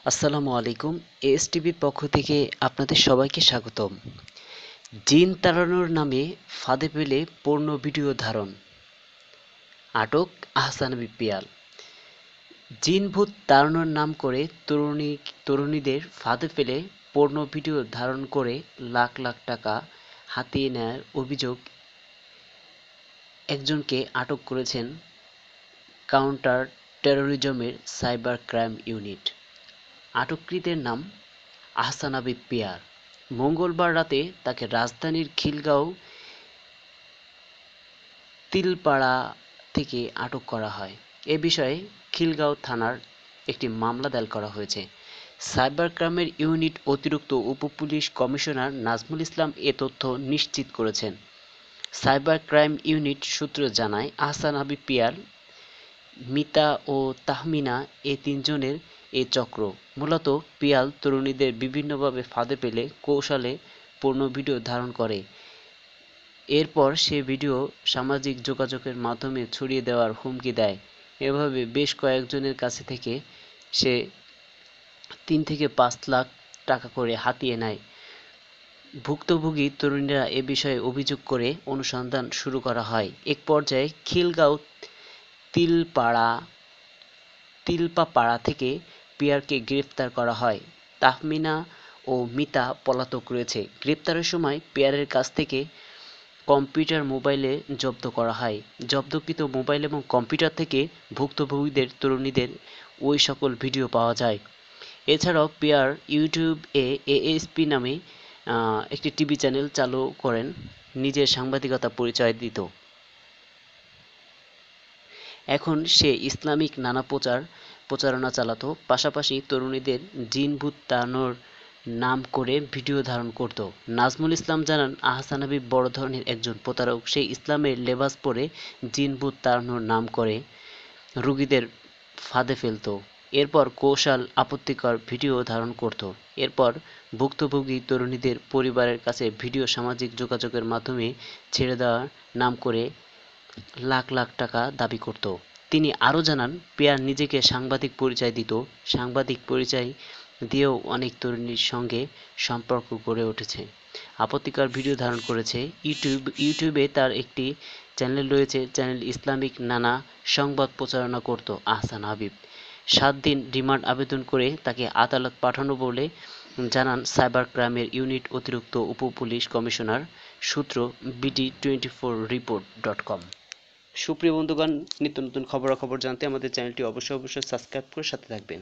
আসসালামু আলাইকুম। এএসটিভির পক্ষ থেকে আপনাদের সবাইকে স্বাগতম। জিন তাড়ানোর নামে ফাঁদে ফেলে পর্ন ভিডিও ধারণ, আটক আহসান হাবীব পিয়াল। জিন ভূত তাড়ানোর নাম করে তরুণীদের ফাঁদে ফেলে পর্ন ভিডিও ধারণ করে লাখ লাখ টাকা হাতিয়ে নেয়ার অভিযোগ একজনকে আটক করেছেন কাউন্টার টেরোরিজমের সাইবার ক্রাইম ইউনিট। আটককৃতের নাম আহসান হাবীব পিয়াল। মঙ্গলবার রাতে তাকে রাজধানীর খিলগাঁও তিলপাড়া থেকে আটক করা হয়। এ বিষয়ে খিলগাঁও থানার একটি মামলা দায়ের করা হয়েছে। সাইবার ক্রাইমের ইউনিট অতিরিক্ত উপ-পুলিশ কমিশনার নাজমুল ইসলাম এ তথ্য নিশ্চিত করেছেন। সাইবার ক্রাইম ইউনিট সূত্র জানায়, আহসান হাবীব পিয়াল, মিতা ও তাহমিনা এ তিনজনের এ চক্র। মূলত পিয়াল তরুণীদের বিভিন্নভাবে ফাঁদে ফেলে কৌশলে পর্ন ভিডিও ধারণ করে। এরপর সে ভিডিও সামাজিক যোগাযোগের মাধ্যমে ছড়িয়ে দেওয়ার হুমকি দেয়। এভাবে বেশ কয়েকজনের কাছে থেকে সে ৩ থেকে ৫ লাখ টাকা করে হাতিয়ে নেয়। ভুক্তভোগী তরুণীরা এ বিষয়ে অভিযোগ করে অনুসন্ধান শুরু করা হয়। এক পর্যায়ে খিলগাঁও তিলপাপাড়া থেকে পিয়ারকে গ্রেফতার করা হয়। তাহমিনা ও মিতা পলাতক রয়েছে। গ্রেপ্তারের সময় পিয়ারের কাছ থেকে কম্পিউটার, মোবাইলে জব্দ করা হয়। জব্দকৃত মোবাইল এবং কম্পিউটার থেকে ভুক্তভোগীদের তরুণীদের ওই সকল ভিডিও পাওয়া যায়। এছাড়াও পিয়ার ইউটিউবে এএসপি নামে একটি টিভি চ্যানেল চালু করেন, নিজের সাংবাদিকতা পরিচয় দিত। এখন সে ইসলামিক নানা প্রচারণা চালাতো, পাশাপাশি তরুণীদের জিন ভূত তাড়ানোর নাম করে ভিডিও ধারণ করত। নাজমুল ইসলাম জানান, আহসান হাবীব বড় ধরনের একজন প্রতারক। সে ইসলামের লেবাস পরে জিন ভূত তাড়ানোর নাম করে রোগীদের ফাঁদে ফেলত। এরপর কৌশল আপত্তিকর ভিডিও ধারণ করত। এরপর ভুক্তভোগী তরুণীদের পরিবারের কাছে ভিডিও সামাজিক যোগাযোগের মাধ্যমে ছেড়ে দেওয়ার নাম করে লাখ লাখ টাকা দাবি করত। তিনি আরও জানান, পিয়ার নিজেকে সাংবাদিক পরিচয় দিত। সাংবাদিক পরিচয় দিয়েও অনেক তরুণীর সঙ্গে সম্পর্ক গড়ে উঠেছে। আপত্তিকর ভিডিও ধারণ করেছে। ইউটিউবে তার একটি চ্যানেল রয়েছে। চ্যানেল ইসলামিক নানা সংবাদ প্রচারণা করত আহসান হাবীব। ৭ দিন রিমান্ড আবেদন করে তাকে আদালত পাঠানো বলে জানান সাইবার ক্রাইমের ইউনিট অতিরিক্ত উপ-পুলিশ কমিশনার। সূত্র BD24report.com। সুপ্রিয় বন্ধুগণ, নিত্য নতুন খবরাখবর জানতে আমাদের চ্যানেলটি অবশ্যই সাবস্ক্রাইব করে সাথে থাকবেন।